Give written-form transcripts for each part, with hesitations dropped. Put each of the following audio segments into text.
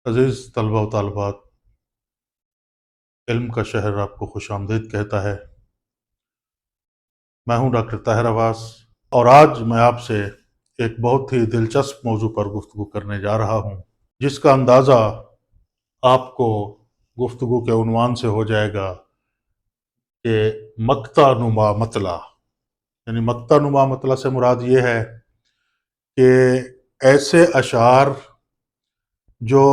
عزیز طلبہ و طالبات، علم کا شہر آپ کو خوش آمدید کہتا ہے۔ میں ہوں ڈاکٹر طاہر عباس، اور آج میں آپ سے ایک بہت ہی دلچسپ موضوع پر گفتگو کرنے جا رہا ہوں، جس کا اندازہ آپ کو گفتگو کے عنوان سے ہو جائے گا کہ مقطع نما مطلع۔ یعنی مقطع نما مطلع سے مراد یہ ہے کہ ایسے اشعار جو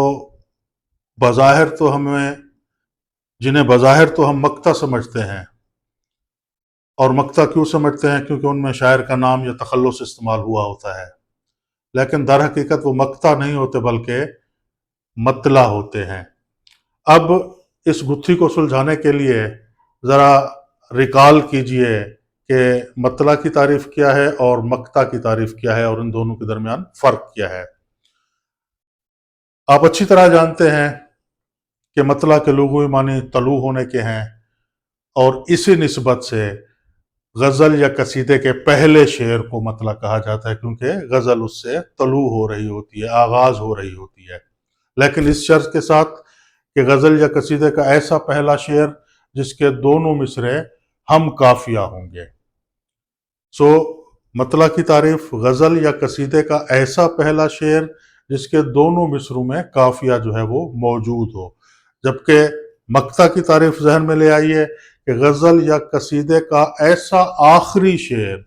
جنہیں بظاہر تو ہم مقطع سمجھتے ہیں، اور مقطع کیوں سمجھتے ہیں؟ کیونکہ ان میں شاعر کا نام یا تخلص استعمال ہوا ہوتا ہے، لیکن در حقیقت وہ مقطع نہیں ہوتے بلکہ مطلع ہوتے ہیں۔ اب اس گتھی کو سلجھانے کے لیے ذرا ریکال کیجئے کہ مطلع کی تعریف کیا ہے اور مقطع کی تعریف کیا ہے، اور ان دونوں کے درمیان فرق کیا ہے۔ آپ اچھی طرح جانتے ہیں کہ مطلع کے لغوی معنی طلوع ہونے کے ہیں، اور اسی نسبت سے غزل یا قصیدے کے پہلے شعر کو مطلع کہا جاتا ہے، کیونکہ غزل اس سے طلوع ہو رہی ہوتی ہے، آغاز ہو رہی ہوتی ہے، لیکن اس شرط کے ساتھ کہ غزل یا قصیدے کا ایسا پہلا شعر جس کے دونوں مصرے ہم قافیہ ہوں گے۔ مطلع کی تعریف: غزل یا قصیدے کا ایسا پہلا شعر جس کے دونوں مصروں میں قافیہ جو ہے وہ موجود ہو۔ جبکہ مقطع کی تعریف ذہن میں لے آئیے کہ غزل یا قصیدے کا ایسا آخری شعر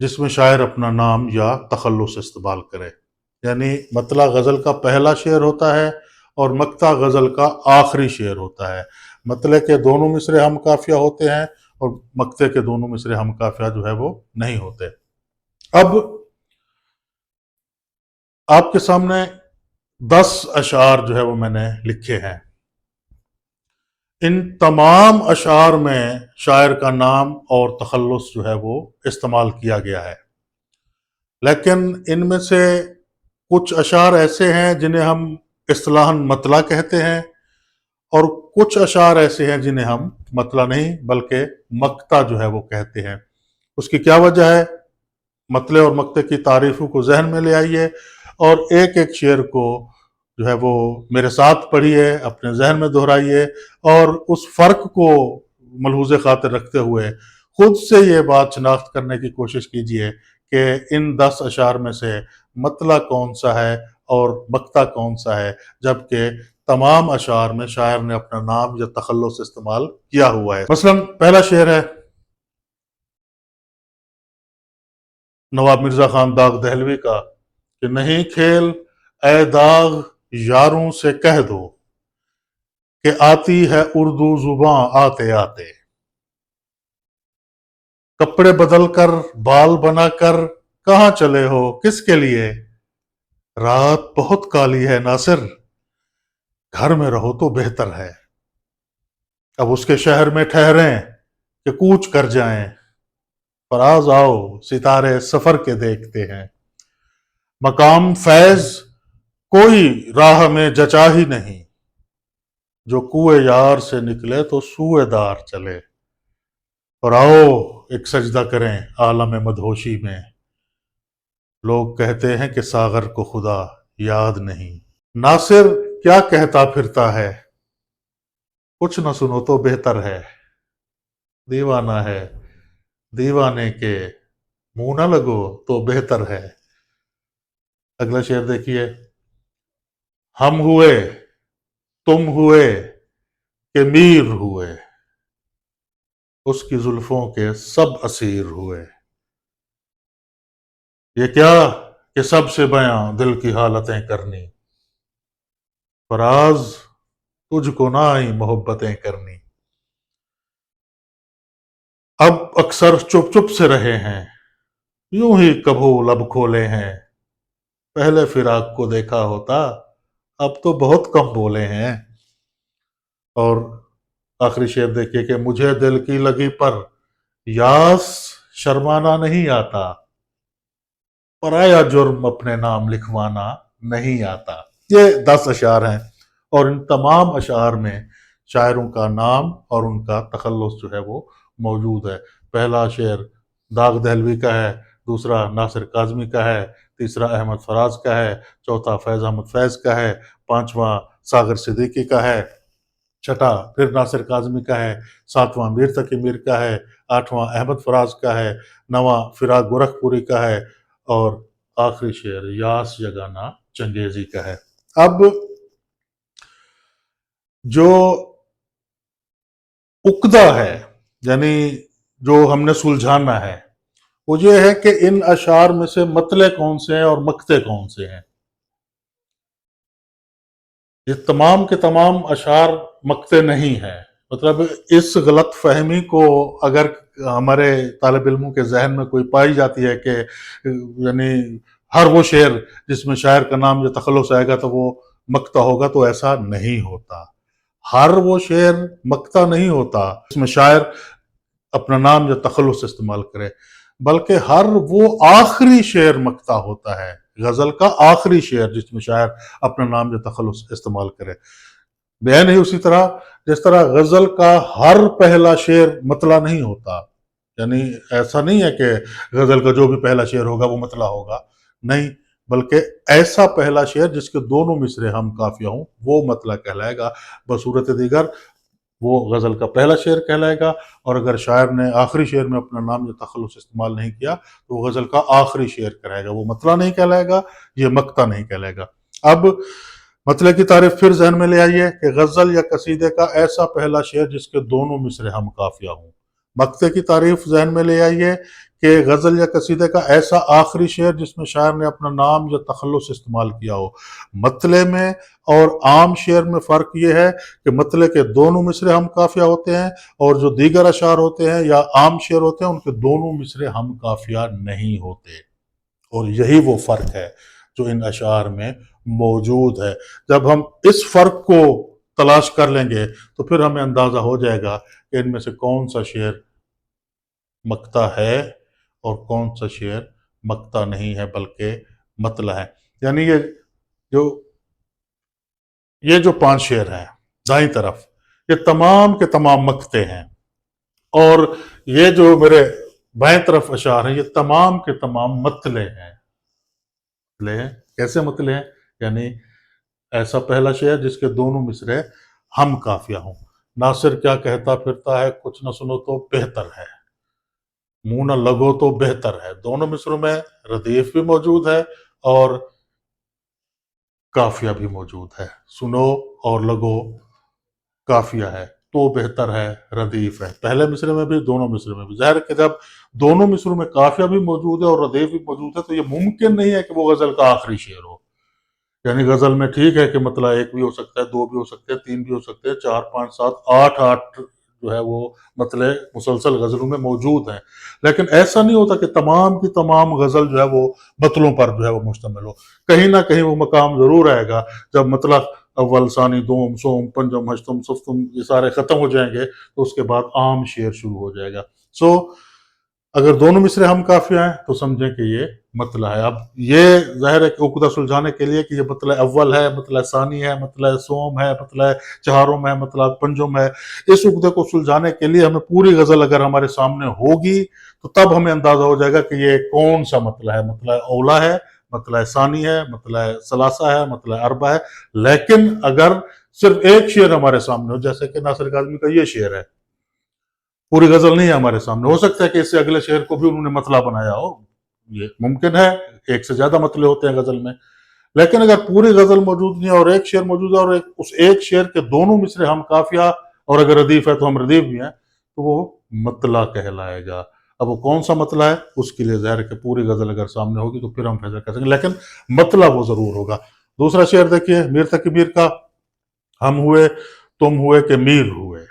جس میں شاعر اپنا نام یا تخلص استعمال کرے۔ یعنی مطلع غزل کا پہلا شعر ہوتا ہے اور مقطع غزل کا آخری شعر ہوتا ہے۔ مطلع کے دونوں مصرے ہم قافیہ ہوتے ہیں اور مقطع کے دونوں مصرے ہم قافیہ جو ہے وہ نہیں ہوتے۔ اب آپ کے سامنے 10 اشعار جو ہے وہ میں نے لکھے ہیں۔ ان تمام اشعار میں شاعر کا نام اور تخلص جو ہے وہ استعمال کیا گیا ہے، لیکن ان میں سے کچھ اشعار ایسے ہیں جنہیں ہم اصطلاحاً مطلع کہتے ہیں، اور کچھ اشعار ایسے ہیں جنہیں ہم مطلع نہیں بلکہ مقطع جو ہے وہ کہتے ہیں۔ اس کی کیا وجہ ہے؟ مطلع اور مقطع کی تعریفوں کو ذہن میں لے آئیے اور ایک ایک شعر کو جو ہے وہ میرے ساتھ پڑھیے، اپنے ذہن میں دہرائیے، اور اس فرق کو ملحوظ خاطر رکھتے ہوئے خود سے یہ بات شناخت کرنے کی کوشش کیجیے کہ ان 10 اشعار میں سے مطلع کون سا ہے اور مقطع کون سا ہے، جبکہ تمام اشعار میں شاعر نے اپنا نام یا تخلص استعمال کیا ہوا ہے۔ مثلا پہلا شعر ہے نواب مرزا خان داغ دہلوی کا کہ نہیں کھیل اے داغ یاروں سے کہہ دو کہ آتی ہے اردو زباں آتے آتے، کپڑے بدل کر بال بنا کر کہاں چلے ہو کس کے لیے، رات بہت کالی ہے ناصر گھر میں رہو تو بہتر ہے، اب اس کے شہر میں ٹھہریں کہ کوچ کر جائیں، فراز آؤ ستارے سفر کے دیکھتے ہیں، مقام فیض کوئی راہ میں جچا ہی نہیں، جو کوئے یار سے نکلے تو سوئے دار چلے، اور آؤ ایک سجدہ کریں عالم مدہوشی میں، لوگ کہتے ہیں کہ ساغر کو خدا یاد نہیں، ناصر کیا کہتا پھرتا ہے کچھ نہ سنو تو بہتر ہے، دیوانہ ہے دیوانے کے منہ نہ لگو تو بہتر ہے۔ اگلا شعر دیکھیے، ہم ہوئے تم ہوئے کہ میر ہوئے، اس کی زلفوں کے سب اسیر ہوئے، یہ کیا کہ سب سے بیاں دل کی حالتیں کرنی، فراز تجھ کو نہ آئی محبتیں کرنی، اب اکثر چپ چپ سے رہے ہیں یوں ہی کبھو لب کھولے ہیں، پہلے فراق کو دیکھا ہوتا اب تو بہت کم بولے ہیں۔ اور آخری شعر دیکھیے کہ مجھے دل کی لگی پر یاس شرمانا نہیں آتا، پرایا جرم اپنے نام لکھوانا نہیں آتا۔ یہ 10 اشعار ہیں، اور ان تمام اشعار میں شاعروں کا نام اور ان کا تخلص جو ہے وہ موجود ہے۔ پہلا شعر داغ دہلوی کا ہے، دوسرا ناصر کاظمی کا ہے، تیسرا احمد فراز کا ہے، چوتھا فیض احمد فیض کا ہے، پانچواں ساغر صدیقی کا ہے، چھٹا پھر ناصر کاظمی کا ہے، ساتواں میر تقی میر کا ہے، آٹھواں احمد فراز کا ہے، نواں فراق گورکھ پوری کا ہے، اور آخری شعر یاس یگانہ چنگیزی کا ہے۔ اب جو عقدہ ہے، یعنی جو ہم نے سلجھانا ہے، وہ یہ ہے کہ ان اشعار میں سے مطلع کون سے ہیں اور مقطع کون سے ہیں۔ یہ تمام کے تمام اشعار مقطع نہیں ہیں، مطلب اس غلط فہمی کو اگر ہمارے طالب علموں کے ذہن میں کوئی پائی جاتی ہے کہ یعنی ہر وہ شعر جس میں شاعر کا نام یا تخلص آئے گا تو وہ مقطع ہوگا، تو ایسا نہیں ہوتا۔ ہر وہ شعر مقطع نہیں ہوتا جس میں شاعر اپنا نام یا تخلص استعمال کرے، بلکہ ہر وہ آخری شعر مقطع ہوتا ہے، غزل کا آخری شعر جس میں شاعر اپنا نام یا تخلص استعمال کرے۔ بیان ہی اسی طرح جس طرح غزل کا ہر پہلا شعر مطلع نہیں ہوتا، یعنی ایسا نہیں ہے کہ غزل کا جو بھی پہلا شعر ہوگا وہ مطلع ہوگا، نہیں، بلکہ ایسا پہلا شعر جس کے دونوں مصرے ہم قافیہ ہوں وہ مطلع کہلائے گا۔ بصورت دیگر وہ غزل کا پہلا شعر کہلائے گا، اور اگر شاعر نے آخری شعر میں اپنا نام یا تخلص استعمال نہیں کیا تو وہ غزل کا آخری شعر کہلائے گا، وہ مطلع نہیں کہلائے گا، یہ مقطع نہیں کہلائے گا۔ اب مطلع کی تعریف پھر ذہن میں لے آئیے کہ غزل یا قصیدے کا ایسا پہلا شعر جس کے دونوں مصرے ہم قافیہ ہوں۔ مقطع کی تعریف ذہن میں لے آئیے کہ غزل یا قصیدے کا ایسا آخری شعر جس میں شاعر نے اپنا نام یا تخلص استعمال کیا ہو۔ مطلع میں اور عام شعر میں فرق یہ ہے کہ مطلع کے دونوں مصرے ہم قافیہ ہوتے ہیں، اور جو دیگر اشعار ہوتے ہیں یا عام شعر ہوتے ہیں ان کے دونوں مصرے ہم قافیہ نہیں ہوتے، اور یہی وہ فرق ہے جو ان اشعار میں موجود ہے۔ جب ہم اس فرق کو تلاش کر لیں گے تو پھر ہمیں اندازہ ہو جائے گا کہ ان میں سے کون سا شعر مقطع ہے اور کون سا شعر مقطع نہیں ہے بلکہ مطلع ہے۔ یعنی یہ جو 5 شعر ہیں دائیں طرف، یہ تمام کے تمام مقطع ہیں، اور یہ جو میرے بائیں طرف اشعار ہیں یہ تمام کے تمام مطلع ہیں۔ کیسے مطلع ہیں؟ یعنی ایسا پہلا شعر جس کے دونوں مصرے ہم قافیہ ہوں۔ ناصر کیا کہتا پھرتا ہے، کچھ نہ سنو تو بہتر ہے، منہ نہ لگو تو بہتر ہے۔ دونوں مصروں میں ردیف بھی موجود ہے اور قافیہ بھی موجود ہے۔ سنو اور لگو قافیہ ہے، تو بہتر ہے ردیف ہے، پہلے مصرے میں بھی دونوں مصرے میں بھی۔ ظاہر ہے کہ جب دونوں مصروں میں قافیہ بھی موجود ہے اور ردیف بھی موجود ہے تو یہ ممکن نہیں ہے کہ وہ غزل کا آخری شعر ہو۔ یعنی غزل میں ٹھیک ہے کہ مطلع 1 بھی ہو سکتا ہے، 2 بھی ہو سکتے ہیں، 3 بھی ہو سکتے ہیں، 4 5 7 8 جو ہے وہ مطلع مسلسل غزلوں میں موجود ہیں، لیکن ایسا نہیں ہوتا کہ تمام کی تمام غزل جو ہے وہ مطلعوں پر جو ہے وہ مشتمل ہو۔ کہیں نہ کہیں وہ مقام ضرور آئے گا جب مطلع اول ثانی دوم سوم پنجم ہشتم سفتم یہ سارے ختم ہو جائیں گے تو اس کے بعد عام شعر شروع ہو جائے گا۔ اگر دونوں مصرے ہم قافیہ ہیں تو سمجھیں کہ یہ مطلع ہے۔ اب یہ ظاہر ہے کہ عقدہ سلجھانے کے لیے کہ یہ مطلع اول ہے، مطلع ثانی ہے، مطلع سوم ہے، مطلع چہارم ہے، مطلع پنجم ہے، اس عقدے کو سلجھانے کے لیے ہمیں پوری غزل اگر ہمارے سامنے ہوگی تو تب ہمیں اندازہ ہو جائے گا کہ یہ کون سا مطلع ہے، مطلع اولا ہے، مطلع ثانی ہے، مطلع ثلاثہ ہے، مطلع اربع ہے۔ لیکن اگر صرف ایک شعر ہمارے سامنے ہو، جیسے کہ ناصر کاظمی کا یہ شعر ہے، پوری غزل نہیں ہے ہمارے سامنے، ہو سکتا ہے کہ اس سے اگلے شعر کو بھی انہوں نے مطلع بنایا ہو، یہ ممکن ہے، ایک سے زیادہ مطلع ہوتے ہیں غزل میں، لیکن اگر پوری غزل موجود نہیں ہے اور ایک شعر موجود ہے اور اس ایک شعر کے دونوں مصرے ہم قافیہ اور اگر ردیف ہے تو ہم ردیف بھی ہیں تو وہ مطلع کہلائے گا۔ اب وہ کون سا مطلع ہے اس کے لیے ظاہر ہے کہ پوری غزل اگر سامنے ہوگی تو پھر ہم فیصلہ کر سکیں گے، لیکن مطلع وہ ضرور ہوگا۔ دوسرا شعر دیکھیے میر تقی میر کا، ہم ہوئے تم ہوئے کہ میر ہوئے،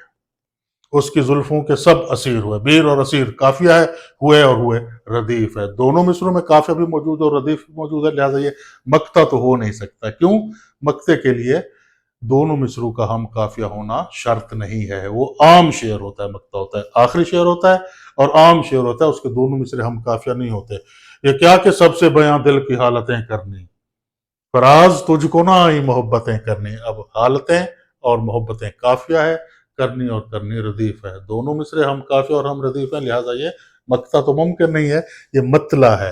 اس کی زلفوں کے سب اسیر ہوئے۔ میر اور اسیر قافیہ ہے، ہوئے اور ہوئے ردیف ہے، دونوں مصروں میں قافیہ بھی موجود ہے اور ردیف بھی موجود ہے، لہٰذا یہ مقطع تو ہو نہیں سکتا۔ کیوں؟ مقطع کے لیے دونوں مصروں کا ہم قافیہ ہونا شرط نہیں ہے، وہ عام شعر ہوتا ہے، مقطع ہوتا ہے آخری شعر ہوتا ہے اور عام شعر ہوتا ہے، اس کے دونوں مصرے ہم قافیہ نہیں ہوتے۔ یہ کیا کہ سب سے بیاں دل کی حالتیں کرنی، فراز تجھ کو نہ آئی محبتیں کرنی۔ اب حالتیں اور محبتیں قافیہ ہے، کرنی اور کرنی ردیف ہے، دونوں مصرے ہم قافیہ اور ہم ردیف ہیں، لہٰذا یہ مقطع تو ممکن نہیں ہے، یہ مطلع ہے۔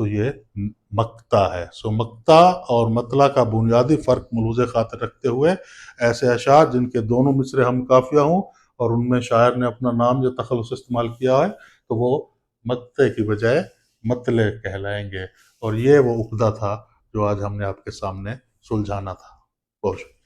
تو یہ مکتا ہے۔ سو مکتا اور مطلع کا بنیادی فرق ملحوظ خاطر رکھتے ہوئے ایسے اشعار جن کے دونوں مصرے ہم قافیہ ہوں اور ان میں شاعر نے اپنا نام یا تخلص استعمال کیا ہے تو وہ مکتے کی بجائے مطلع کہلائیں گے، اور یہ وہ عقدہ تھا جو آج ہم نے آپ کے سامنے سلجھانا تھا۔ بہت شکریہ۔